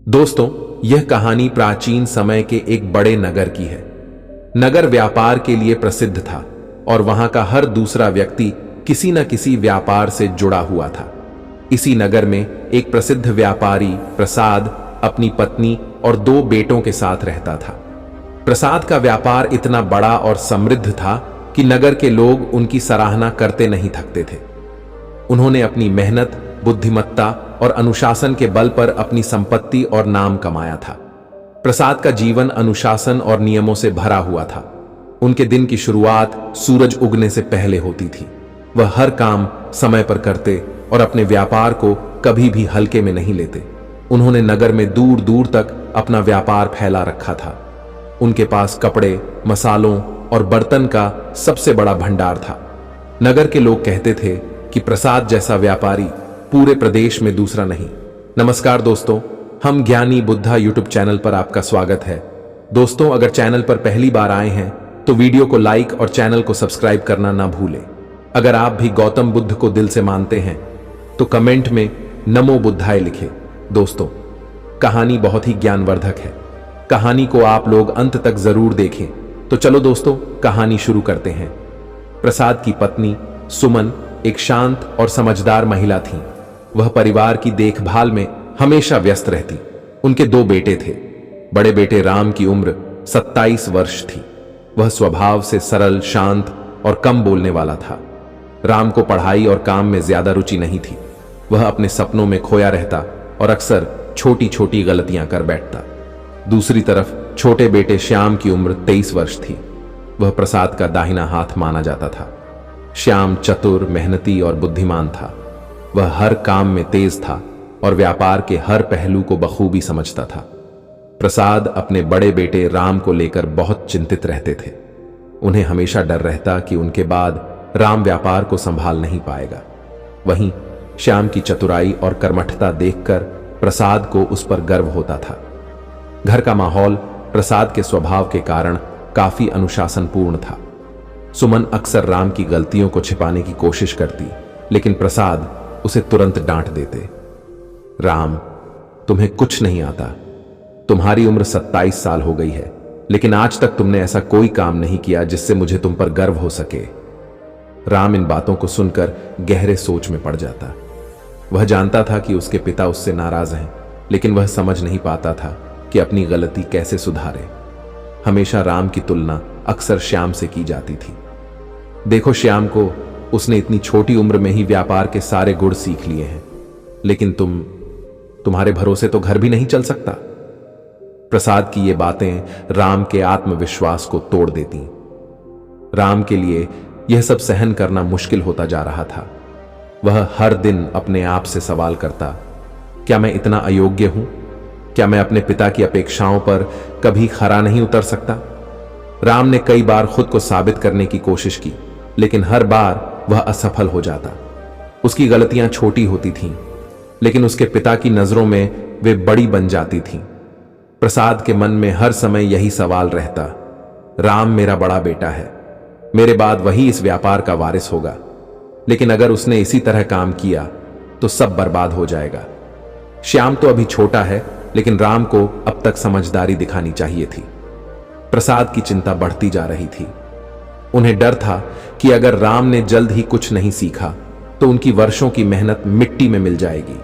दोस्तों, यह कहानी प्राचीन समय के एक बड़े नगर की है। नगर व्यापार के लिए प्रसिद्ध था और वहां का हर दूसरा व्यक्ति किसी न किसी व्यापार से जुड़ा हुआ था। इसी नगर में एक प्रसिद्ध व्यापारी प्रसाद अपनी पत्नी और 2 बेटों के साथ रहता था। प्रसाद का व्यापार इतना बड़ा और समृद्ध था कि नगर के लोग उनकी सराहना करते नहीं थकते थे। उन्होंने अपनी मेहनत, बुद्धिमत्ता और अनुशासन के बल पर अपनी संपत्ति और नाम कमाया था। प्रसाद का जीवन अनुशासन और नियमों से भरा हुआ था। उनके दिन की शुरुआत सूरज उगने से पहले होती थी। वह हर काम समय पर करते और अपने व्यापार को कभी भी हल्के में नहीं लेते। उन्होंने नगर में दूर दूर तक अपना व्यापार फैला रखा था। उनके पास कपड़े, मसालों और बर्तन का सबसे बड़ा भंडार था। नगर के लोग कहते थे कि प्रसाद जैसा व्यापारी पूरे प्रदेश में दूसरा नहीं। नमस्कार दोस्तों, हम ज्ञानी बुद्धा यूट्यूब चैनल पर आपका स्वागत है। दोस्तों, अगर चैनल पर पहली बार आए हैं तो वीडियो को लाइक और चैनल को सब्सक्राइब करना ना भूलें। अगर आप भी गौतम बुद्ध को दिल से मानते हैं तो कमेंट में नमो बुद्धाय लिखें। दोस्तों, कहानी बहुत ही ज्ञानवर्धक है। कहानी को आप लोग अंत तक जरूर देखें। तो चलो दोस्तों, कहानी शुरू करते हैं। प्रसाद की पत्नी सुमन एक शांत और समझदार महिला थी। वह परिवार की देखभाल में हमेशा व्यस्त रहती। उनके 2 बेटे थे। बड़े बेटे राम की उम्र 27 वर्ष थी। वह स्वभाव से सरल, शांत और कम बोलने वाला था। राम को पढ़ाई और काम में ज्यादा रुचि नहीं थी। वह अपने सपनों में खोया रहता और अक्सर छोटी छोटी गलतियां कर बैठता। दूसरी तरफ छोटे बेटे श्याम की उम्र 23 वर्ष थी। वह प्रसाद का दाहिना हाथ माना जाता था। श्याम चतुर, मेहनती और बुद्धिमान था। वह हर काम में तेज था और व्यापार के हर पहलू को बखूबी समझता था। प्रसाद अपने बड़े बेटे राम को लेकर बहुत चिंतित रहते थे। उन्हें हमेशा डर रहता कि उनके बाद राम व्यापार को संभाल नहीं पाएगा। वहीं श्याम की चतुराई और कर्मठता देखकर प्रसाद को उस पर गर्व होता था। घर का माहौल प्रसाद के स्वभाव के कारण काफी अनुशासनपूर्ण था। सुमन अक्सर राम की गलतियों को छिपाने की कोशिश करती, लेकिन प्रसाद उसे तुरंत डांट देते। राम, तुम्हें कुछ नहीं आता। तुम्हारी उम्र 27 साल हो गई है, लेकिन आज तक तुमने ऐसा कोई काम नहीं किया जिससे मुझे तुम पर गर्व हो सके। राम इन बातों को सुनकर गहरे सोच में पड़ जाता। वह जानता था कि उसके पिता उससे नाराज हैं, लेकिन वह समझ नहीं पाता था कि अपनी गलती कैसे सुधारे। हमेशा राम की तुलना अक्सर श्याम से की जाती थी। देखो श्याम को, उसने इतनी छोटी उम्र में ही व्यापार के सारे गुण सीख लिए हैं, लेकिन तुम्हारे भरोसे तो घर भी नहीं चल सकता। प्रसाद की ये बातें राम के आत्मविश्वास को तोड़ देती। राम के लिए यह सब सहन करना मुश्किल होता जा रहा था। वह हर दिन अपने आप से सवाल करता, क्या मैं इतना अयोग्य हूं? क्या मैं अपने पिता की अपेक्षाओं पर कभी खरा नहीं उतर सकता? राम ने कई बार खुद को साबित करने की कोशिश की, लेकिन हर बार वह असफल हो जाता। उसकी गलतियां छोटी होती थीं, लेकिन उसके पिता की नजरों में वे बड़ी बन जाती थीं। प्रसाद के मन में हर समय यही सवाल रहता, राम मेरा बड़ा बेटा है, मेरे बाद वही इस व्यापार का वारिस होगा, लेकिन अगर उसने इसी तरह काम किया तो सब बर्बाद हो जाएगा। श्याम तो अभी छोटा है, लेकिन राम को अब तक समझदारी दिखानी चाहिए थी। प्रसाद की चिंता बढ़ती जा रही थी। उन्हें डर था कि अगर राम ने जल्द ही कुछ नहीं सीखा तो उनकी वर्षों की मेहनत मिट्टी में मिल जाएगी।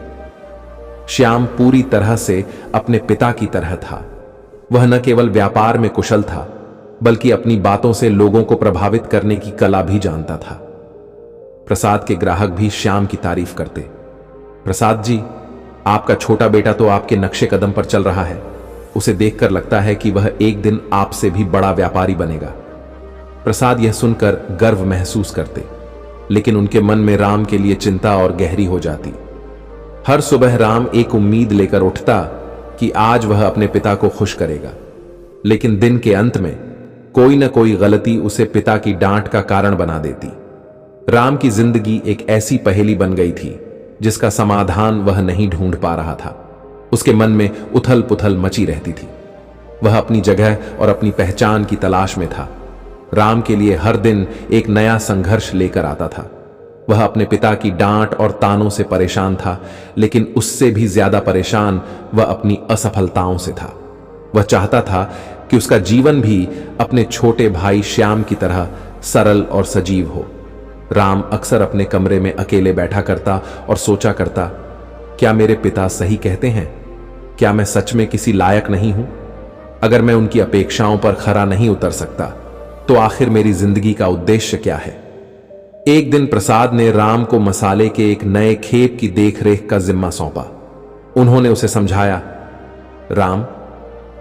श्याम पूरी तरह से अपने पिता की तरह था। वह न केवल व्यापार में कुशल था, बल्कि अपनी बातों से लोगों को प्रभावित करने की कला भी जानता था। प्रसाद के ग्राहक भी श्याम की तारीफ करते। प्रसाद जी, आपका छोटा बेटा तो आपके नक्शे कदम पर चल रहा है। उसे देखकर लगता है कि वह एक दिन आपसे भी बड़ा व्यापारी बनेगा। प्रसाद यह सुनकर गर्व महसूस करते, लेकिन उनके मन में राम के लिए चिंता और गहरी हो जाती। हर सुबह राम एक उम्मीद लेकर उठता कि आज वह अपने पिता को खुश करेगा, लेकिन दिन के अंत में कोई न कोई गलती उसे पिता की डांट का कारण बना देती। राम की जिंदगी एक ऐसी पहेली बन गई थी जिसका समाधान वह नहीं ढूंढ पा रहा था। उसके मन में उथल पुथल मची रहती थी। वह अपनी जगह और अपनी पहचान की तलाश में था। राम के लिए हर दिन एक नया संघर्ष लेकर आता था। वह अपने पिता की डांट और तानों से परेशान था, लेकिन उससे भी ज्यादा परेशान वह अपनी असफलताओं से था। वह चाहता था कि उसका जीवन भी अपने छोटे भाई श्याम की तरह सरल और सजीव हो। राम अक्सर अपने कमरे में अकेले बैठा करता और सोचा करता, क्या मेरे पिता सही कहते हैं? क्या मैं सच में किसी लायक नहीं हूं? अगर मैं उनकी अपेक्षाओं पर खरा नहीं उतर सकता, तो आखिर मेरी जिंदगी का उद्देश्य क्या है? एक दिन प्रसाद ने राम को मसाले के एक नए खेप की देखरेख का जिम्मा सौंपा। उन्होंने उसे समझाया, राम,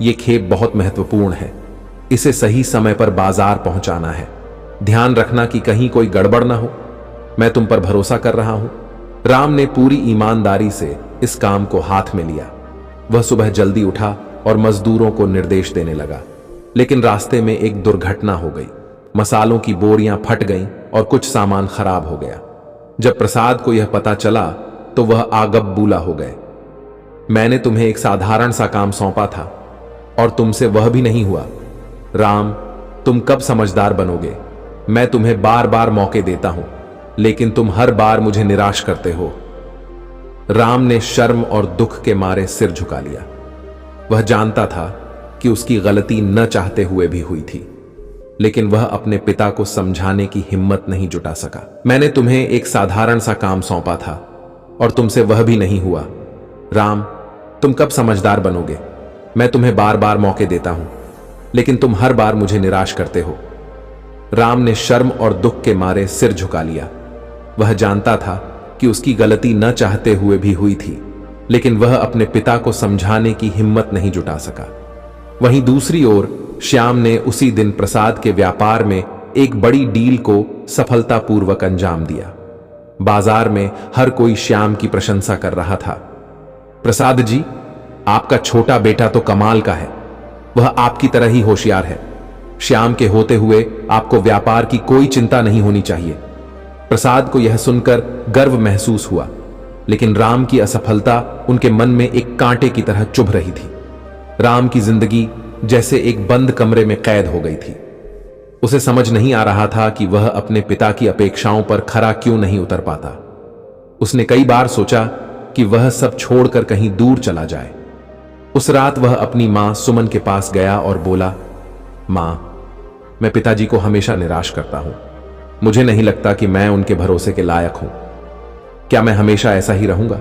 यह खेप बहुत महत्वपूर्ण है। इसे सही समय पर बाजार पहुंचाना है। ध्यान रखना कि कहीं कोई गड़बड़ ना हो। मैं तुम पर भरोसा कर रहा हूं। राम ने पूरी ईमानदारी से इस काम को हाथ में लिया। वह सुबह जल्दी उठा और मजदूरों को निर्देश देने लगा, लेकिन रास्ते में एक दुर्घटना हो गई। मसालों की बोरियां फट गईं और कुछ सामान खराब हो गया। जब प्रसाद को यह पता चला तो वह आगबबूला हो गए। मैंने तुम्हें एक साधारण सा काम सौंपा था और तुमसे वह भी नहीं हुआ। राम, तुम कब समझदार बनोगे? मैं तुम्हें बार बार मौके देता हूं, लेकिन तुम हर बार मुझे निराश करते हो। राम ने शर्म और दुख के मारे सिर झुका लिया। वह जानता था कि उसकी गलती न चाहते हुए भी हुई थी, लेकिन वह अपने पिता को समझाने की हिम्मत नहीं जुटा सका। मैंने तुम्हें एक साधारण सा काम सौंपा था और तुमसे वह भी नहीं हुआ। राम, तुम कब समझदार बनोगे? मैं तुम्हें बार बार मौके देता हूं, लेकिन तुम हर बार मुझे निराश करते हो। राम ने शर्म और दुख के मारे सिर झुका लिया। वह जानता था कि उसकी गलती न चाहते हुए भी हुई थी, लेकिन वह अपने पिता को समझाने की हिम्मत नहीं जुटा सका। वहीं दूसरी ओर श्याम ने उसी दिन प्रसाद के व्यापार में एक बड़ी डील को सफलतापूर्वक अंजाम दिया। बाजार में हर कोई श्याम की प्रशंसा कर रहा था। प्रसाद जी, आपका छोटा बेटा तो कमाल का है। वह आपकी तरह ही होशियार है। श्याम के होते हुए आपको व्यापार की कोई चिंता नहीं होनी चाहिए। प्रसाद को यह सुनकर गर्व महसूस हुआ, लेकिन राम की असफलता उनके मन में एक कांटे की तरह चुभ रही थी। राम की जिंदगी जैसे एक बंद कमरे में कैद हो गई थी। उसे समझ नहीं आ रहा था कि वह अपने पिता की अपेक्षाओं पर खरा क्यों नहीं उतर पाता। उसने कई बार सोचा कि वह सब छोड़कर कहीं दूर चला जाए। उस रात वह अपनी मां सुमन के पास गया और बोला, मां, मैं पिताजी को हमेशा निराश करता हूं। मुझे नहीं लगता कि मैं उनके भरोसे के लायक हूं। क्या मैं हमेशा ऐसा ही रहूंगा?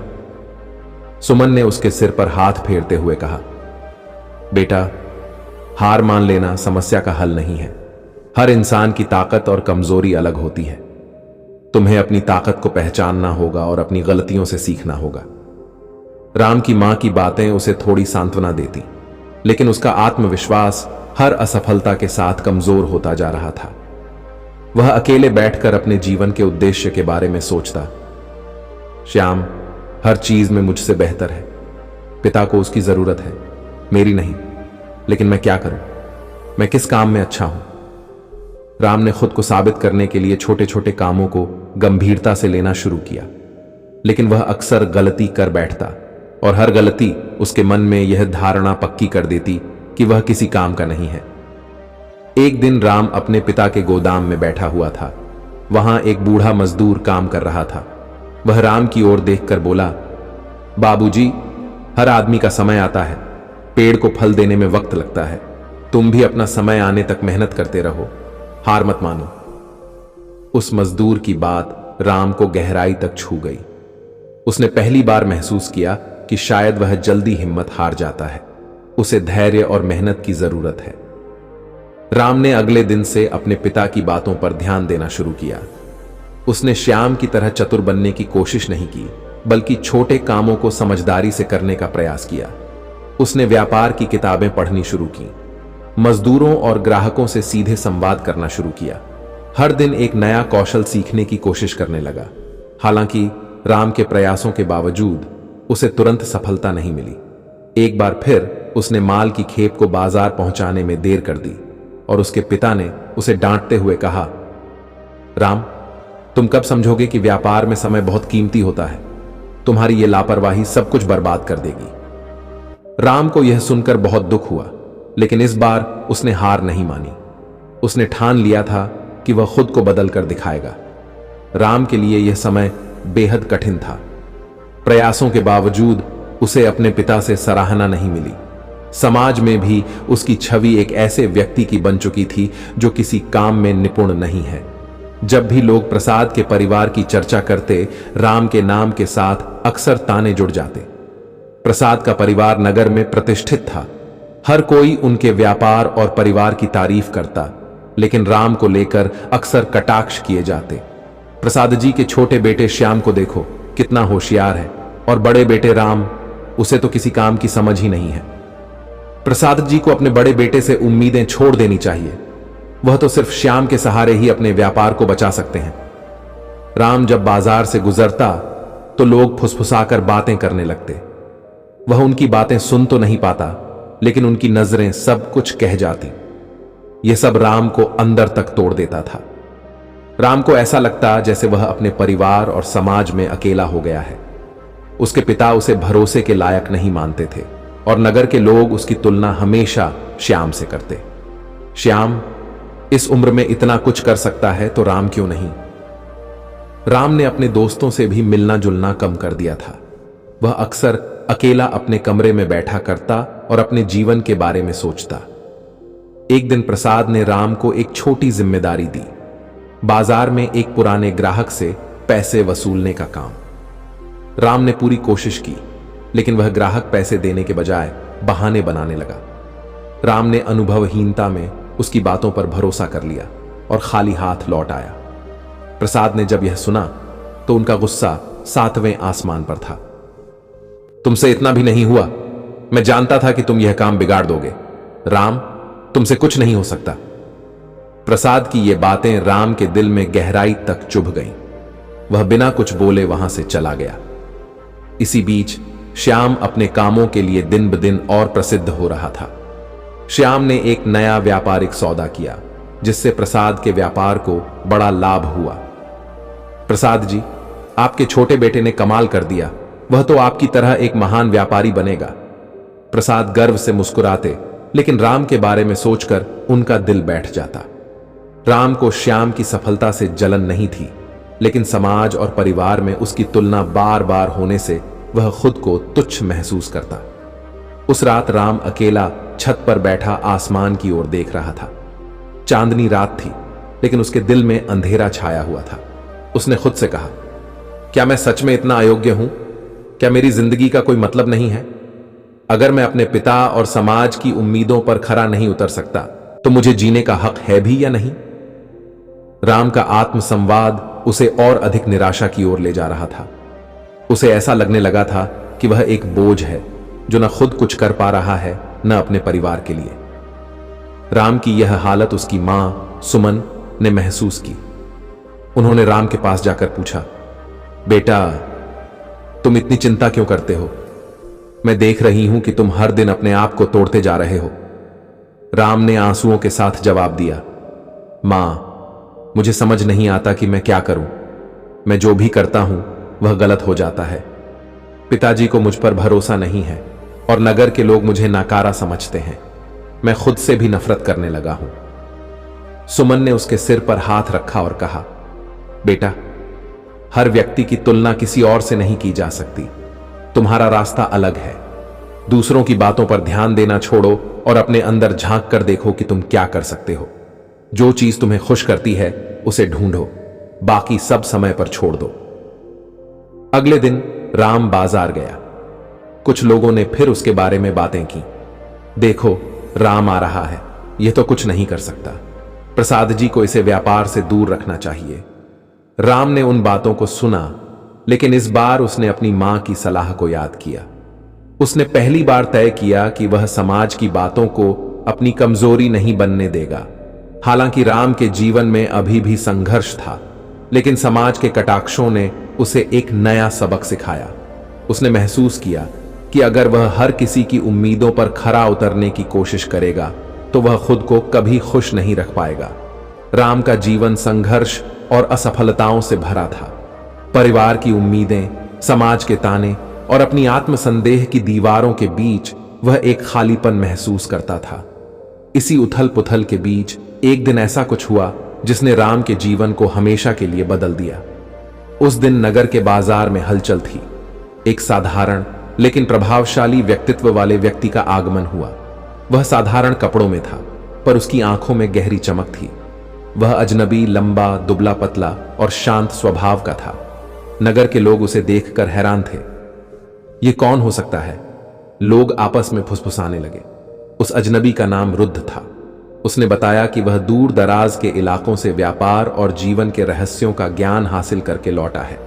सुमन ने उसके सिर पर हाथ फेरते हुए कहा, बेटा, हार मान लेना समस्या का हल नहीं है। हर इंसान की ताकत और कमजोरी अलग होती है। तुम्हें अपनी ताकत को पहचानना होगा और अपनी गलतियों से सीखना होगा। राम की मां की बातें उसे थोड़ी सांत्वना देती, लेकिन उसका आत्मविश्वास हर असफलता के साथ कमजोर होता जा रहा था। वह अकेले बैठकर अपने जीवन के उद्देश्य के बारे में सोचता। श्याम हर चीज में मुझसे बेहतर है। पिता को उसकी जरूरत है, मेरी नहीं। लेकिन मैं क्या करूं? मैं किस काम में अच्छा हूं? राम ने खुद को साबित करने के लिए छोटे छोटे कामों को गंभीरता से लेना शुरू किया, लेकिन वह अक्सर गलती कर बैठता और हर गलती उसके मन में यह धारणा पक्की कर देती कि वह किसी काम का नहीं है। एक दिन राम अपने पिता के गोदाम में बैठा हुआ था। वहां एक बूढ़ा मजदूर काम कर रहा था। वह राम की ओर देखकर बोला, बाबूजी, हर आदमी का समय आता है। पेड़ को फल देने में वक्त लगता है। तुम भी अपना समय आने तक मेहनत करते रहो, हार मत मानो। उस मजदूर की बात राम को गहराई तक छू गई। उसने पहली बार महसूस किया कि शायद वह जल्दी हिम्मत हार जाता है। उसे धैर्य और मेहनत की जरूरत है। राम ने अगले दिन से अपने पिता की बातों पर ध्यान देना शुरू किया। उसने श्याम की तरह चतुर बनने की कोशिश नहीं की, बल्कि छोटे कामों को समझदारी से करने का प्रयास किया। उसने व्यापार की किताबें पढ़नी शुरू की, मजदूरों और ग्राहकों से सीधे संवाद करना शुरू किया। हर दिन एक नया कौशल सीखने की कोशिश करने लगा। हालांकि राम के प्रयासों के बावजूद उसे तुरंत सफलता नहीं मिली। एक बार फिर उसने माल की खेप को बाजार पहुंचाने में देर कर दी और उसके पिता ने उसे डांटते हुए कहा, राम, तुम कब समझोगे कि व्यापार में समय बहुत कीमती होता है? तुम्हारी ये लापरवाही सब कुछ बर्बाद कर देगी। राम को यह सुनकर बहुत दुख हुआ, लेकिन इस बार उसने हार नहीं मानी। उसने ठान लिया था कि वह खुद को बदल कर दिखाएगा। राम के लिए यह समय बेहद कठिन था। प्रयासों के बावजूद उसे अपने पिता से सराहना नहीं मिली। समाज में भी उसकी छवि एक ऐसे व्यक्ति की बन चुकी थी जो किसी काम में निपुण नहीं है। जब भी लोग प्रसाद के परिवार की चर्चा करते, राम के नाम के साथ अक्सर ताने जुड़ जाते। प्रसाद का परिवार नगर में प्रतिष्ठित था। हर कोई उनके व्यापार और परिवार की तारीफ करता, लेकिन राम को लेकर अक्सर कटाक्ष किए जाते। प्रसाद जी के छोटे बेटे श्याम को देखो, कितना होशियार है, और बड़े बेटे राम, उसे तो किसी काम की समझ ही नहीं है। प्रसाद जी को अपने बड़े बेटे से उम्मीदें छोड़ देनी चाहिए। वह तो सिर्फ श्याम के सहारे ही अपने व्यापार को बचा सकते हैं। राम जब बाजार से गुजरता तो लोग फुसफुसाकर बातें करने लगते। वह उनकी बातें सुन तो नहीं पाता, लेकिन उनकी नजरें सब कुछ कह जाती। यह सब राम को अंदर तक तोड़ देता था। राम को ऐसा लगता जैसे वह अपने परिवार और समाज में अकेला हो गया है। उसके पिता उसे भरोसे के लायक नहीं मानते थे और नगर के लोग उसकी तुलना हमेशा श्याम से करते। श्याम इस उम्र में इतना कुछ कर सकता है तो राम क्यों नहीं? राम ने अपने दोस्तों से भी मिलना जुलना कम कर दिया था। वह अक्सर अकेला अपने कमरे में बैठा करता और अपने जीवन के बारे में सोचता। एक दिन प्रसाद ने राम को एक छोटी जिम्मेदारी दी, बाजार में एक पुराने ग्राहक से पैसे वसूलने का काम। राम ने पूरी कोशिश की, लेकिन वह ग्राहक पैसे देने के बजाय बहाने बनाने लगा। राम ने अनुभवहीनता में उसकी बातों पर भरोसा कर लिया और खाली हाथ लौट आया। प्रसाद ने जब यह सुना तो उनका गुस्सा 7वें आसमान पर था। तुमसे इतना भी नहीं हुआ? मैं जानता था कि तुम यह काम बिगाड़ दोगे। राम, तुमसे कुछ नहीं हो सकता। प्रसाद की ये बातें राम के दिल में गहराई तक चुभ गईं। वह बिना कुछ बोले वहां से चला गया। इसी बीच श्याम अपने कामों के लिए दिन ब दिन और प्रसिद्ध हो रहा था। श्याम ने एक नया व्यापारिक सौदा किया, जिससे प्रसाद के व्यापार को बड़ा लाभ हुआ। प्रसाद जी, आपके छोटे बेटे ने कमाल कर दिया। वह तो आपकी तरह एक महान व्यापारी बनेगा। प्रसाद गर्व से मुस्कुराते, लेकिन राम के बारे में सोचकर उनका दिल बैठ जाता। राम को श्याम की सफलता से जलन नहीं थी, लेकिन समाज और परिवार में उसकी तुलना बार बार होने से वह खुद को तुच्छ महसूस करता। उस रात राम अकेला छत पर बैठा आसमान की ओर देख रहा था। चांदनी रात थी, लेकिन उसके दिल में अंधेरा छाया हुआ था। उसने खुद से कहा, क्या मैं सच में इतना अयोग्य हूं? क्या मेरी जिंदगी का कोई मतलब नहीं है? अगर मैं अपने पिता और समाज की उम्मीदों पर खरा नहीं उतर सकता, तो मुझे जीने का हक है भी या नहीं? राम का आत्मसंवाद उसे और अधिक निराशा की ओर ले जा रहा था। उसे ऐसा लगने लगा था कि वह एक बोझ है जो न खुद कुछ कर पा रहा है, न अपने परिवार के लिए। राम की यह हालत उसकी मां सुमन ने महसूस की। उन्होंने राम के पास जाकर पूछा, बेटा, तुम इतनी चिंता क्यों करते हो? मैं देख रही हूं कि तुम हर दिन अपने आप को तोड़ते जा रहे हो। राम ने आंसुओं के साथ जवाब दिया, मां, मुझे समझ नहीं आता कि मैं क्या करूं। मैं जो भी करता हूं वह गलत हो जाता है। पिताजी को मुझ पर भरोसा नहीं है और नगर के लोग मुझे नाकारा समझते हैं। मैं खुद से भी नफरत करने लगा हूं। सुमन ने उसके सिर पर हाथ रखा और कहा, बेटा, हर व्यक्ति की तुलना किसी और से नहीं की जा सकती। तुम्हारा रास्ता अलग है। दूसरों की बातों पर ध्यान देना छोड़ो और अपने अंदर झांक कर देखो कि तुम क्या कर सकते हो। जो चीज तुम्हें खुश करती है उसे ढूंढो, बाकी सब समय पर छोड़ दो। अगले दिन राम बाजार गया। कुछ लोगों ने फिर उसके बारे में बातें की। देखो, राम आ रहा है, यह तो कुछ नहीं कर सकता। प्रसाद जी को इसे व्यापार से दूर रखना चाहिए। राम ने उन बातों को सुना, लेकिन इस बार उसने अपनी मां की सलाह को याद किया। उसने पहली बार तय किया कि वह समाज की बातों को अपनी कमजोरी नहीं बनने देगा। हालांकि राम के जीवन में अभी भी संघर्ष था, लेकिन समाज के कटाक्षों ने उसे एक नया सबक सिखाया। उसने महसूस किया कि अगर वह हर किसी की उम्मीदों पर खरा उतरने की कोशिश करेगा तो वह खुद को कभी खुश नहीं रख पाएगा। राम का जीवन संघर्ष और असफलताओं से भरा था। परिवार की उम्मीदें, समाज के ताने और अपनी आत्मसंदेह की दीवारों के बीच वह एक खालीपन महसूस करता था। इसी उथल पुथल के बीच एक दिन ऐसा कुछ हुआ जिसने राम के जीवन को हमेशा के लिए बदल दिया। उस दिन नगर के बाजार में हलचल थी। एक साधारण लेकिन प्रभावशाली व्यक्तित्व वाले व्यक्ति का आगमन हुआ। वह साधारण कपड़ों में था, पर उसकी आंखों में गहरी चमक थी। वह अजनबी, लंबा, दुबला पतला और शांत स्वभाव का था। नगर के लोग उसे देखकर हैरान थे। ये कौन हो सकता है? लोग आपस में फुसफुसाने लगे। उस अजनबी का नाम रुद्ध था। उसने बताया कि वह दूर दराज के इलाकों से व्यापार और जीवन के रहस्यों का ज्ञान हासिल करके लौटा है।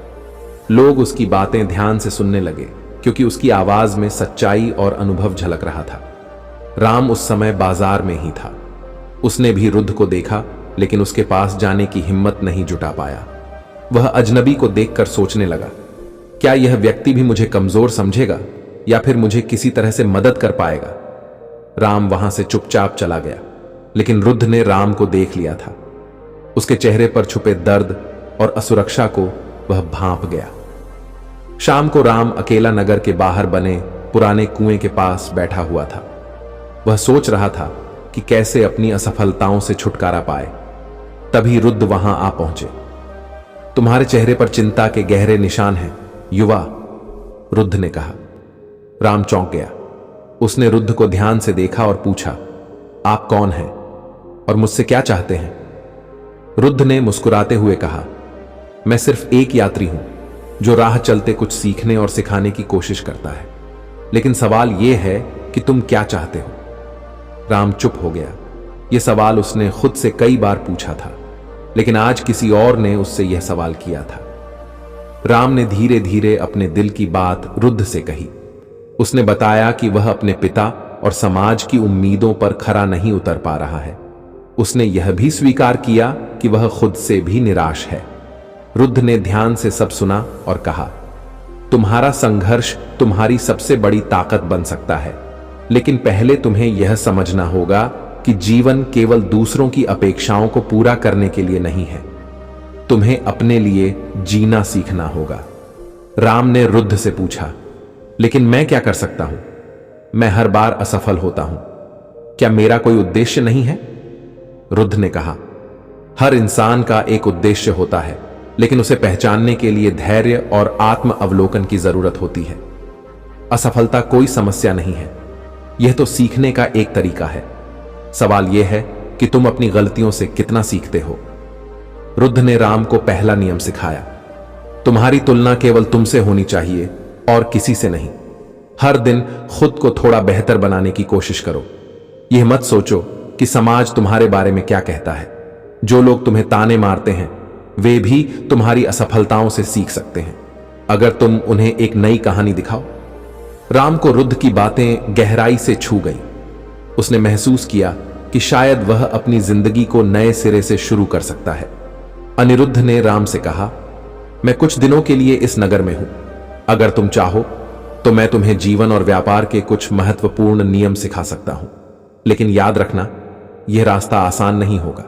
लोग उसकी बातें ध्यान से सुनने लगे, क्योंकि उसकी आवाज में सच्चाई और अनुभव झलक रहा था। राम उस समय बाजार में ही था। उसने भी रुद्ध को देखा, लेकिन उसके पास जाने की हिम्मत नहीं जुटा पाया। वह अजनबी को देखकर सोचने लगा, क्या यह व्यक्ति भी मुझे कमजोर समझेगा या फिर मुझे किसी तरह से मदद कर पाएगा? राम वहां से चुपचाप चला गया, लेकिन रुद्ध ने राम को देख लिया था। उसके चेहरे पर छुपे दर्द और असुरक्षा को वह भांप गया। शाम को राम अकेला नगर के बाहर बने पुराने कुएं के पास बैठा हुआ था। वह सोच रहा था कि कैसे अपनी असफलताओं से छुटकारा पाए। तभी रुद्ध वहां आ पहुंचे। तुम्हारे चेहरे पर चिंता के गहरे निशान हैं, युवा, रुद्ध ने कहा। राम चौंक गया। उसने रुद्ध को ध्यान से देखा और पूछा, आप कौन हैं और मुझसे क्या चाहते हैं? रुद्ध ने मुस्कुराते हुए कहा, मैं सिर्फ एक यात्री हूं जो राह चलते कुछ सीखने और सिखाने की कोशिश करता है। लेकिन सवाल यह है कि तुम क्या चाहते हो? राम चुप हो गया। यह सवाल उसने खुद से कई बार पूछा था, लेकिन आज किसी और ने उससे यह सवाल किया था। राम ने धीरे धीरे अपने दिल की बात रुद्ध से कही। उसने बताया कि वह अपने पिता और समाज की उम्मीदों पर खरा नहीं उतर पा रहा है। उसने यह भी स्वीकार किया कि वह खुद से भी निराश है। रुद्ध ने ध्यान से सब सुना और कहा, तुम्हारा संघर्ष तुम्हारी सबसे बड़ी ताकत बन सकता है, लेकिन पहले तुम्हें यह समझना होगा कि जीवन केवल दूसरों की अपेक्षाओं को पूरा करने के लिए नहीं है। तुम्हें अपने लिए जीना सीखना होगा। राम ने रुद्ध से पूछा, लेकिन मैं क्या कर सकता हूं? मैं हर बार असफल होता हूं। क्या मेरा कोई उद्देश्य नहीं है? रुद्ध ने कहा, हर इंसान का एक उद्देश्य होता है, लेकिन उसे पहचानने के लिए धैर्य और आत्म अवलोकन की जरूरत होती है। असफलता कोई समस्या नहीं है, यह तो सीखने का एक तरीका है। सवाल यह है कि तुम अपनी गलतियों से कितना सीखते हो। रुद्ध ने राम को पहला नियम सिखाया, तुम्हारी तुलना केवल तुमसे होनी चाहिए और किसी से नहीं। हर दिन खुद को थोड़ा बेहतर बनाने की कोशिश करो। यह मत सोचो कि समाज तुम्हारे बारे में क्या कहता है। जो लोग तुम्हें ताने मारते हैं वे भी तुम्हारी असफलताओं से सीख सकते हैं, अगर तुम उन्हें एक नई कहानी दिखाओ। राम को रुद्ध की बातें गहराई से छू गई। उसने महसूस किया कि शायद वह अपनी जिंदगी को नए सिरे से शुरू कर सकता है। अनिरुद्ध ने राम से कहा, मैं कुछ दिनों के लिए इस नगर में हूं। अगर तुम चाहो तो मैं तुम्हें जीवन और व्यापार के कुछ महत्वपूर्ण नियम सिखा सकता हूं, लेकिन याद रखना, यह रास्ता आसान नहीं होगा।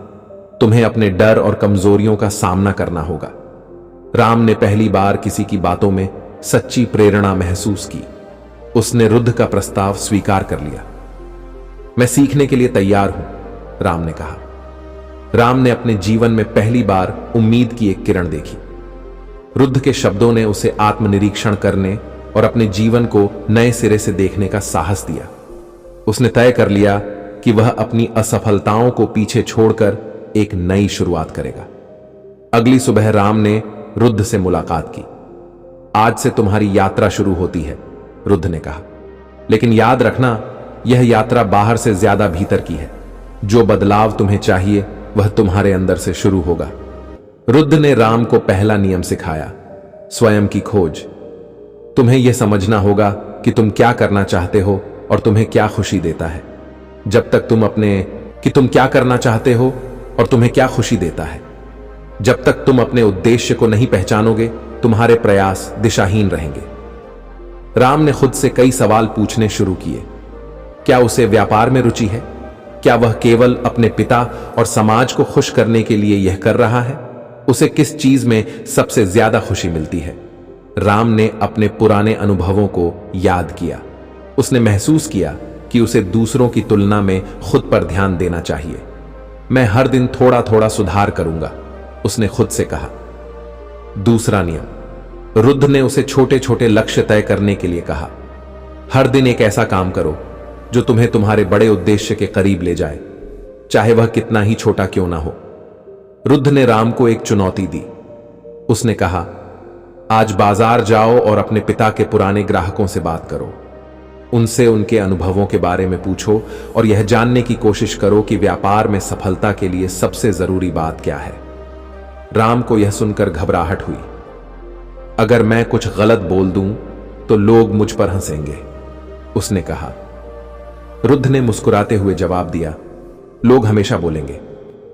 तुम्हें अपने डर और कमजोरियों का सामना करना होगा। राम ने पहली बार किसी की बातों में सच्ची प्रेरणा महसूस की। उसने रुद्ध का प्रस्ताव स्वीकार कर लिया। मैं सीखने के लिए तैयार हूं, राम ने कहा। राम ने अपने जीवन में पहली बार उम्मीद की एक किरण देखी। रुद्ध के शब्दों ने उसे आत्मनिरीक्षण करने और अपने जीवन को नए सिरे से देखने का साहस दिया। उसने तय कर लिया कि वह अपनी असफलताओं को पीछे छोड़कर एक नई शुरुआत करेगा। अगली सुबह राम ने रुद्ध से मुलाकात की। आज से तुम्हारी यात्रा शुरू होती है, रुद्ध ने कहा, लेकिन याद रखना, यह यात्रा बाहर से ज्यादा भीतर की है। जो बदलाव तुम्हें चाहिए वह तुम्हारे अंदर से शुरू होगा। रुद्ध ने राम को पहला नियम सिखाया, स्वयं की खोज। तुम्हें यह समझना होगा कि तुम क्या करना चाहते हो और तुम्हें क्या खुशी देता है। जब तक तुम क्या करना चाहते हो और तुम्हें क्या खुशी देता है। जब तक तुम अपने उद्देश्य को नहीं पहचानोगे, तुम्हारे प्रयास दिशाहीन रहेंगे। राम ने खुद से कई सवाल पूछने शुरू किए। क्या उसे व्यापार में रुचि है? क्या वह केवल अपने पिता और समाज को खुश करने के लिए यह कर रहा है? उसे किस चीज में सबसे ज्यादा खुशी मिलती है? राम ने अपने पुराने अनुभवों को याद किया। उसने महसूस किया कि उसे दूसरों की तुलना में खुद पर ध्यान देना चाहिए। मैं हर दिन थोड़ा थोड़ा सुधार करूंगा, उसने खुद से कहा। दूसरा नियम। रुद्ध ने उसे छोटे छोटे लक्ष्य तय करने के लिए कहा। हर दिन एक ऐसा काम करो जो तुम्हें तुम्हारे बड़े उद्देश्य के करीब ले जाए, चाहे वह कितना ही छोटा क्यों ना हो। रुद्ध ने राम को एक चुनौती दी। उसने कहा, आज बाजार जाओ और अपने पिता के पुराने ग्राहकों से बात करो। उनसे उनके अनुभवों के बारे में पूछो और यह जानने की कोशिश करो कि व्यापार में सफलता के लिए सबसे जरूरी बात क्या है। राम को यह सुनकर घबराहट हुई। अगर मैं कुछ गलत बोल दूं तो लोग मुझ पर हंसेंगे, उसने कहा। रुद्ध ने मुस्कुराते हुए जवाब दिया, लोग हमेशा बोलेंगे,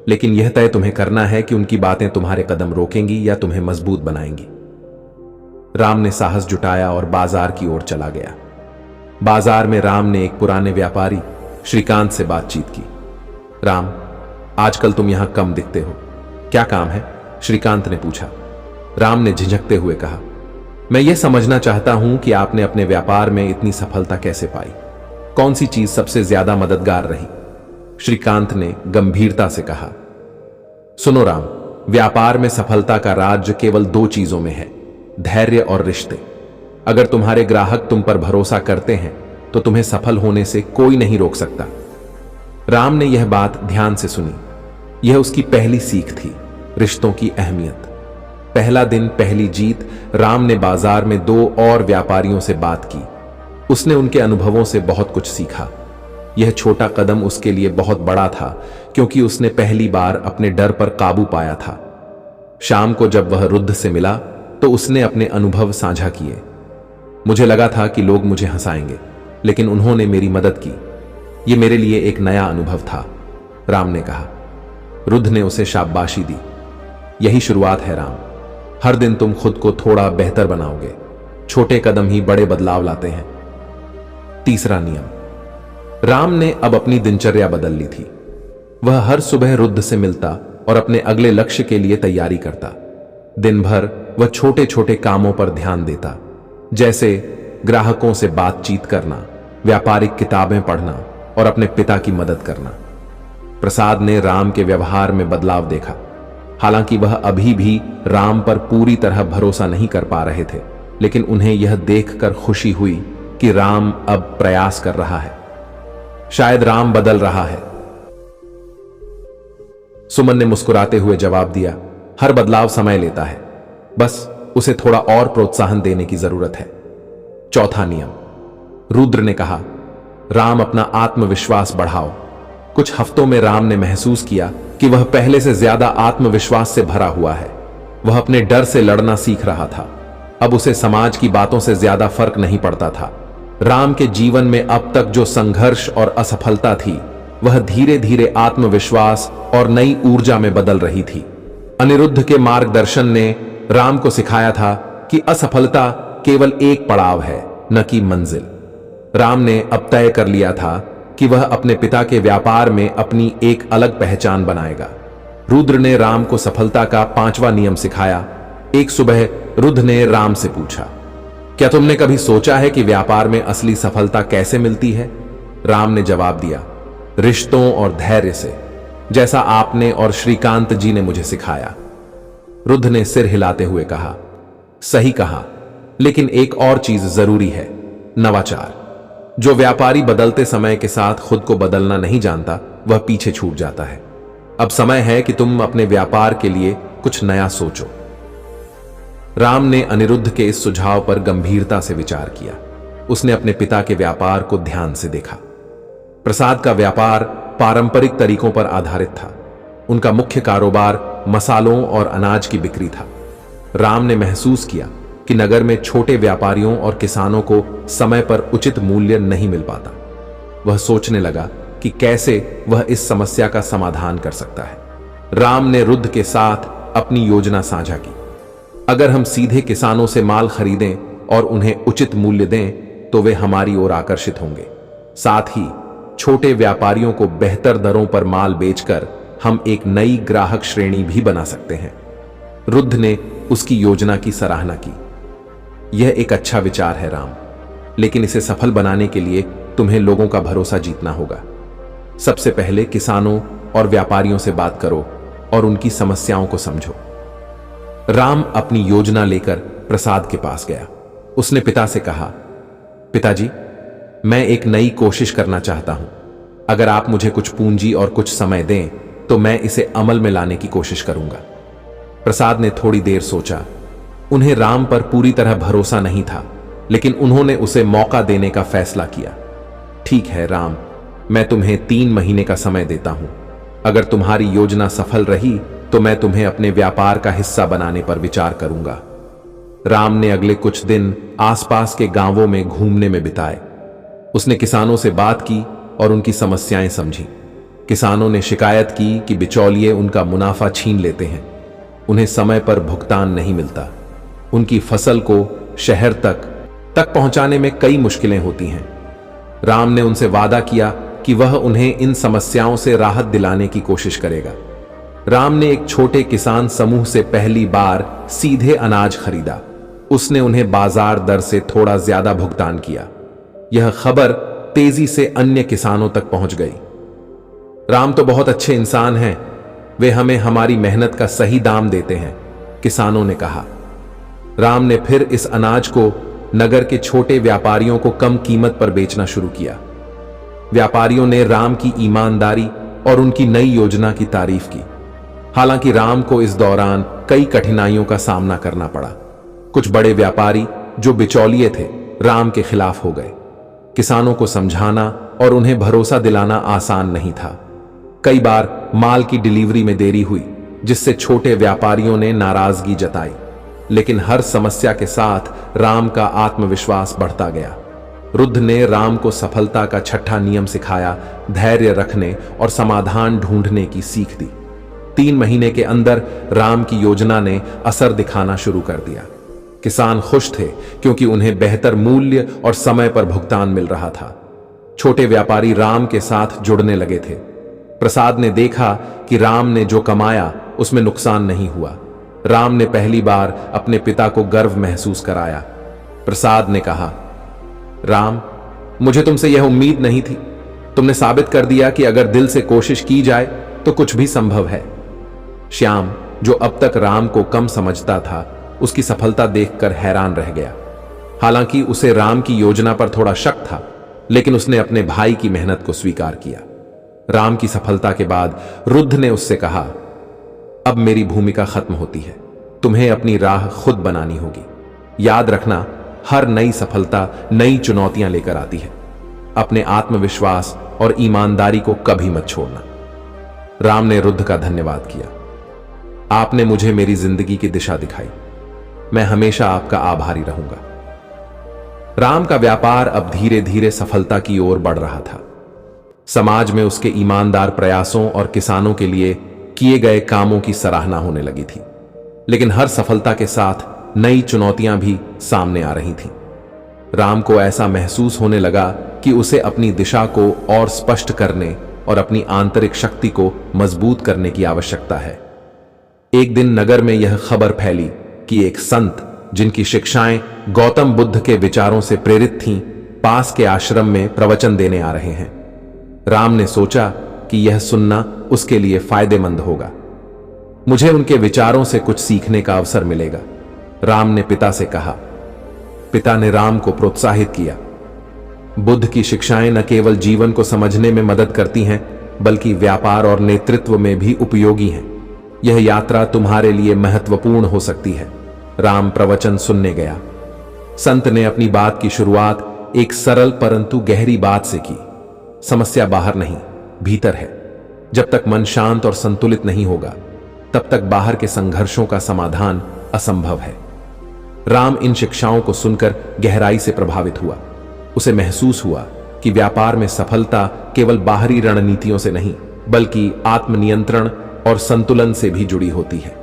लेकिन यह तय तुम्हें करना है कि उनकी बातें तुम्हारे कदम रोकेंगी या तुम्हें मजबूत बनाएंगी। राम ने साहस जुटाया और बाजार की ओर चला गया। बाजार में राम ने एक पुराने व्यापारी श्रीकांत से बातचीत की। राम, आजकल तुम यहां कम दिखते हो, क्या काम है? श्रीकांत ने पूछा। राम ने झिझकते हुए कहा, मैं यह समझना चाहता हूं कि आपने अपने व्यापार में इतनी सफलता कैसे पाई। कौन सी चीज सबसे ज्यादा मददगार रही? श्रीकांत ने गंभीरता से कहा, सुनो राम, व्यापार में सफलता का राज केवल दो चीजों में है, धैर्य और रिश्ते। अगर तुम्हारे ग्राहक तुम पर भरोसा करते हैं तो तुम्हें सफल होने से कोई नहीं रोक सकता। राम ने यह बात ध्यान से सुनी। यह उसकी पहली सीख थी, रिश्तों की अहमियत। पहला दिन, पहली जीत। राम ने बाजार में दो और व्यापारियों से बात की। उसने उनके अनुभवों से बहुत कुछ सीखा। यह छोटा कदम उसके लिए बहुत बड़ा था, क्योंकि उसने पहली बार अपने डर पर काबू पाया था। शाम को जब वह रुद्ध से मिला तो उसने अपने अनुभव साझा किए। मुझे लगा था कि लोग मुझे हंसाएंगे, लेकिन उन्होंने मेरी मदद की। यह मेरे लिए एक नया अनुभव था, राम ने कहा। रुद्ध ने उसे शाबाशी दी। यही शुरुआत है राम, हर दिन तुम खुद को थोड़ा बेहतर बनाओगे। छोटे कदम ही बड़े बदलाव लाते हैं। तीसरा नियम। राम ने अब अपनी दिनचर्या बदल ली थी। वह हर सुबह रुद्ध से मिलता और अपने अगले लक्ष्य के लिए तैयारी करता। दिन भर वह छोटे छोटे कामों पर ध्यान देता, जैसे ग्राहकों से बातचीत करना, व्यापारिक किताबें पढ़ना और अपने पिता की मदद करना। प्रसाद ने राम के व्यवहार में बदलाव देखा। हालांकि वह अभी भी राम पर पूरी तरह भरोसा नहीं कर पा रहे थे, लेकिन उन्हें यह देखकर खुशी हुई कि राम अब प्रयास कर रहा है। शायद राम बदल रहा है। सुमन ने मुस्कुराते हुए जवाब दिया, हर बदलाव समय लेता है, बस उसे थोड़ा और प्रोत्साहन देने की जरूरत है। चौथा नियम। रुद्र ने कहा, राम अपना आत्मविश्वास बढ़ाओ। कुछ हफ्तों में राम ने महसूस किया कि वह पहले से ज्यादा आत्मविश्वास से भरा हुआ है। वह अपने डर से लड़ना सीख रहा था। अब उसे समाज की बातों से ज्यादा फर्क नहीं पड़ता था। राम के जीवन में अब तक जो संघर्ष और असफलता थी, वह धीरे धीरे आत्मविश्वास और नई ऊर्जा में बदल रही थी। अनिरुद्ध के मार्गदर्शन ने राम को सिखाया था कि असफलता केवल एक पड़ाव है, न कि मंजिल। राम ने अब तय कर लिया था कि वह अपने पिता के व्यापार में अपनी एक अलग पहचान बनाएगा। रुद्र ने राम को सफलता का 5वां नियम सिखाया। एक सुबह रुद्र ने राम से पूछा, क्या तुमने कभी सोचा है कि व्यापार में असली सफलता कैसे मिलती है? राम ने जवाब दिया, रिश्तों और धैर्य से, जैसा आपने और श्रीकांत जी ने मुझे सिखाया। रुद्र ने सिर हिलाते हुए कहा, सही कहा, लेकिन एक और चीज जरूरी है, नवाचार। जो व्यापारी बदलते समय के साथ खुद को बदलना नहीं जानता, वह पीछे छूट जाता है। अब समय है कि तुम अपने व्यापार के लिए कुछ नया सोचो। राम ने अनिरुद्ध के इस सुझाव पर गंभीरता से विचार किया। उसने अपने पिता के व्यापार को ध्यान से देखा। प्रसाद का व्यापार पारंपरिक तरीकों पर आधारित था। उनका मुख्य कारोबार मसालों और अनाज की बिक्री था। राम ने महसूस किया कि नगर में छोटे व्यापारियों और किसानों को समय पर उचित मूल्य नहीं मिल पाता। वह सोचने लगा कि कैसे वह इस समस्या का समाधान कर सकता है। राम ने रुद्ध के साथ अपनी योजना साझा की। अगर हम सीधे किसानों से माल खरीदें और उन्हें उचित मूल्य दें तो वे हमारी ओर आकर्षित होंगे। साथ ही छोटे व्यापारियों को बेहतर दरों पर माल बेचकर हम एक नई ग्राहक श्रेणी भी बना सकते हैं। रुद्ध ने उसकी योजना की सराहना की। यह एक अच्छा विचार है राम, लेकिन इसे सफल बनाने के लिए तुम्हें लोगों का भरोसा जीतना होगा। सबसे पहले किसानों और व्यापारियों से बात करो और उनकी समस्याओं को समझो। राम अपनी योजना लेकर प्रसाद के पास गया। उसने पिता से कहा, पिताजी, मैं एक नई कोशिश करना चाहता हूं। अगर आप मुझे कुछ पूंजी और कुछ समय दें तो मैं इसे अमल में लाने की कोशिश करूंगा। प्रसाद ने थोड़ी देर सोचा। उन्हें राम पर पूरी तरह भरोसा नहीं था, लेकिन उन्होंने उसे मौका देने का फैसला किया। ठीक है राम, मैं तुम्हें 3 महीने का समय देता हूं। अगर तुम्हारी योजना सफल रही तो मैं तुम्हें अपने व्यापार का हिस्सा बनाने पर विचार करूंगा। राम ने अगले कुछ दिन आसपास के गांवों में घूमने में बिताए। उसने किसानों से बात की और उनकी समस्याएं समझी। किसानों ने शिकायत की कि बिचौलिए उनका मुनाफा छीन लेते हैं, उन्हें समय पर भुगतान नहीं मिलता, उनकी फसल को शहर तक पहुंचाने में कई मुश्किलें होती हैं। राम ने उनसे वादा किया कि वह उन्हें इन समस्याओं से राहत दिलाने की कोशिश करेगा। राम ने एक छोटे किसान समूह से पहली बार सीधे अनाज खरीदा। उसने उन्हें बाजार दर से थोड़ा ज्यादा भुगतान किया। यह खबर तेजी से अन्य किसानों तक पहुंच गई। राम तो बहुत अच्छे इंसान हैं, वे हमें हमारी मेहनत का सही दाम देते हैं, किसानों ने कहा। राम ने फिर इस अनाज को नगर के छोटे व्यापारियों को कम कीमत पर बेचना शुरू किया। व्यापारियों ने राम की ईमानदारी और उनकी नई योजना की तारीफ की। हालांकि राम को इस दौरान कई कठिनाइयों का सामना करना पड़ा। कुछ बड़े व्यापारी जो बिचौलिए थे, राम के खिलाफ हो गए। किसानों को समझाना और उन्हें भरोसा दिलाना आसान नहीं था। कई बार माल की डिलीवरी में देरी हुई, जिससे छोटे व्यापारियों ने नाराजगी जताई। लेकिन हर समस्या के साथ राम का आत्मविश्वास बढ़ता गया। रुद्ध ने राम को सफलता का छठा नियम सिखाया, धैर्य रखने और समाधान ढूंढने की सीख दी। 3 महीने के अंदर राम की योजना ने असर दिखाना शुरू कर दिया। किसान खुश थे क्योंकि उन्हें बेहतर मूल्य और समय पर भुगतान मिल रहा था। छोटे व्यापारी राम के साथ जुड़ने लगे थे। प्रसाद ने देखा कि राम ने जो कमाया उसमें नुकसान नहीं हुआ। राम ने पहली बार अपने पिता को गर्व महसूस कराया। प्रसाद ने कहा, राम, मुझे तुमसे यह उम्मीद नहीं थी। तुमने साबित कर दिया कि अगर दिल से कोशिश की जाए तो कुछ भी संभव है। श्याम, जो अब तक राम को कम समझता था, उसकी सफलता देखकर हैरान रह गया। हालांकि उसे राम की योजना पर थोड़ा शक था, लेकिन उसने अपने भाई की मेहनत को स्वीकार किया। राम की सफलता के बाद रुद्ध ने उससे कहा, अब मेरी भूमिका खत्म होती है, तुम्हें अपनी राह खुद बनानी होगी। याद रखना, हर नई सफलता नई चुनौतियां लेकर आती है। अपने आत्मविश्वास और ईमानदारी को कभी मत छोड़ना। राम ने रुद्ध का धन्यवाद किया। आपने मुझे मेरी जिंदगी की दिशा दिखाई। मैं हमेशा आपका आभारी रहूंगा। राम का व्यापार अब धीरे धीरे सफलता की ओर बढ़ रहा था। समाज में उसके ईमानदार प्रयासों और किसानों के लिए किए गए कामों की सराहना होने लगी थी। लेकिन हर सफलता के साथ नई चुनौतियां भी सामने आ रही थीं। राम को ऐसा महसूस होने लगा कि उसे अपनी दिशा को और स्पष्ट करने और अपनी आंतरिक शक्ति को मजबूत करने की आवश्यकता है। एक दिन नगर में यह खबर फैली कि एक संत, जिनकी शिक्षाएं गौतम बुद्ध के विचारों से प्रेरित थीं, पास के आश्रम में प्रवचन देने आ रहे हैं। राम ने सोचा कि यह सुनना उसके लिए फायदेमंद होगा। मुझे उनके विचारों से कुछ सीखने का अवसर मिलेगा, राम ने पिता से कहा। पिता ने राम को प्रोत्साहित किया। बुद्ध की शिक्षाएं न केवल जीवन को समझने में मदद करती हैं, बल्कि व्यापार और नेतृत्व में भी उपयोगी हैं। यह यात्रा तुम्हारे लिए महत्वपूर्ण हो सकती है। राम प्रवचन सुनने गया। संत ने अपनी बात की शुरुआत एक सरल परंतु गहरी बात से की। समस्या बाहर नहीं, भीतर है। जब तक मन शांत और संतुलित नहीं होगा, तब तक बाहर के संघर्षों का समाधान असंभव है। राम इन शिक्षाओं को सुनकर गहराई से प्रभावित हुआ। उसे महसूस हुआ कि व्यापार में सफलता केवल बाहरी रणनीतियों से नहीं, बल्कि आत्मनियंत्रण और संतुलन से भी जुड़ी होती है।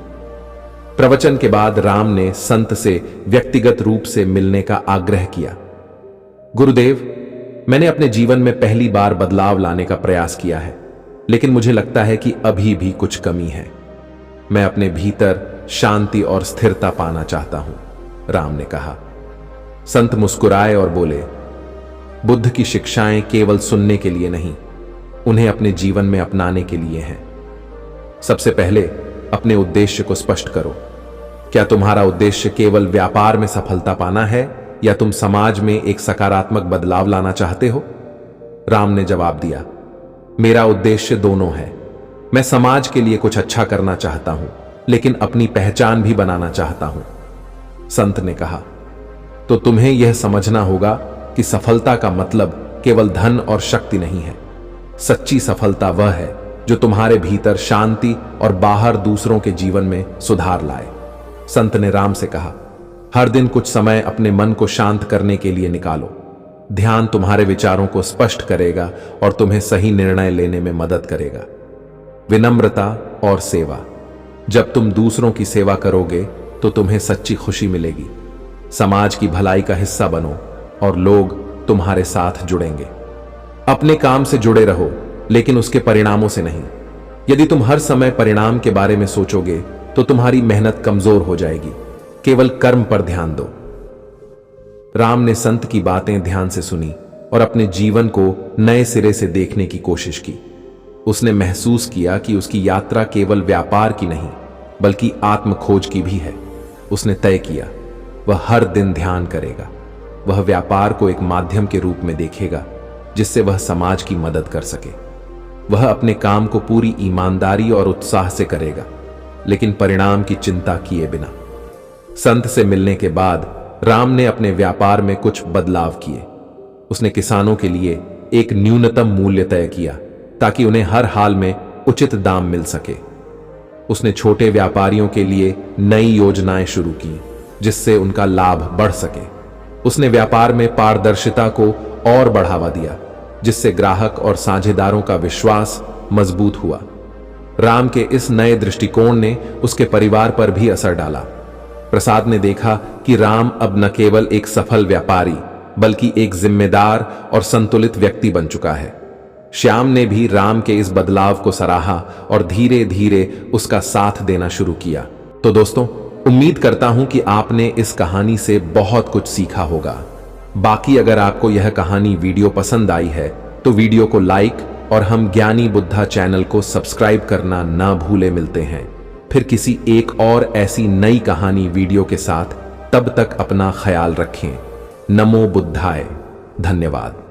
प्रवचन के बाद राम ने संत से व्यक्तिगत रूप से मिलने का आग्रह किया। गुरुदेव, मैंने अपने जीवन में पहली बार बदलाव लाने का प्रयास किया है, लेकिन मुझे लगता है कि अभी भी कुछ कमी है। मैं अपने भीतर शांति और स्थिरता पाना चाहता हूं, राम ने कहा। संत मुस्कुराए और बोले, बुद्ध की शिक्षाएं केवल सुनने के लिए नहीं, उन्हें अपने जीवन में अपनाने के लिए हैं। सबसे पहले अपने उद्देश्य को स्पष्ट करो। क्या तुम्हारा उद्देश्य केवल व्यापार में सफलता पाना है या तुम समाज में एक सकारात्मक बदलाव लाना चाहते हो? राम ने जवाब दिया, मेरा उद्देश्य दोनों है। मैं समाज के लिए कुछ अच्छा करना चाहता हूं, लेकिन अपनी पहचान भी बनाना चाहता हूं। संत ने कहा, तो तुम्हें यह समझना होगा कि सफलता का मतलब केवल धन और शक्ति नहीं है। सच्ची सफलता वह है जो तुम्हारे भीतर शांति और बाहर दूसरों के जीवन में सुधार लाए। संत ने राम से कहा, हर दिन कुछ समय अपने मन को शांत करने के लिए निकालो। ध्यान तुम्हारे विचारों को स्पष्ट करेगा और तुम्हें सही निर्णय लेने में मदद करेगा। विनम्रता और सेवा, जब तुम दूसरों की सेवा करोगे तो तुम्हें सच्ची खुशी मिलेगी। समाज की भलाई का हिस्सा बनो और लोग तुम्हारे साथ जुड़ेंगे। अपने काम से जुड़े रहो, लेकिन उसके परिणामों से नहीं। यदि तुम हर समय परिणाम के बारे में सोचोगे तो तुम्हारी मेहनत कमजोर हो जाएगी। केवल कर्म पर ध्यान दो। राम ने संत की बातें ध्यान से सुनी और अपने जीवन को नए सिरे से देखने की कोशिश की। उसने महसूस किया कि उसकी यात्रा केवल व्यापार की नहीं, बल्कि आत्म खोज की भी है। उसने तय किया, वह हर दिन ध्यान करेगा। वह व्यापार को एक माध्यम के रूप में देखेगा जिससे वह समाज की मदद कर सके। वह अपने काम को पूरी ईमानदारी और उत्साह से करेगा, लेकिन परिणाम की चिंता किए बिना। संत से मिलने के बाद राम ने अपने व्यापार में कुछ बदलाव किए। उसने किसानों के लिए एक न्यूनतम मूल्य तय किया ताकि उन्हें हर हाल में उचित दाम मिल सके। उसने छोटे व्यापारियों के लिए नई योजनाएं शुरू की जिससे उनका लाभ बढ़ सके। उसने व्यापार में पारदर्शिता को और बढ़ावा दिया जिससे ग्राहक और साझेदारों का विश्वास मजबूत हुआ। राम के इस नए दृष्टिकोण ने उसके परिवार पर भी असर डाला। प्रसाद ने देखा कि राम अब न केवल एक सफल व्यापारी बल्कि एक जिम्मेदार और संतुलित व्यक्ति बन चुका है। श्याम ने भी राम के इस बदलाव को सराहा और धीरे धीरे उसका साथ देना शुरू किया। तो दोस्तों, उम्मीद करता हूं कि आपने इस कहानी से बहुत कुछ सीखा होगा। बाकी अगर आपको यह कहानी वीडियो पसंद आई है तो वीडियो को लाइक और हम ज्ञानी बुद्धा चैनल को सब्सक्राइब करना ना भूले। मिलते हैं फिर किसी एक और ऐसी नई कहानी वीडियो के साथ। तब तक अपना ख्याल रखें। नमो बुद्धाय। धन्यवाद।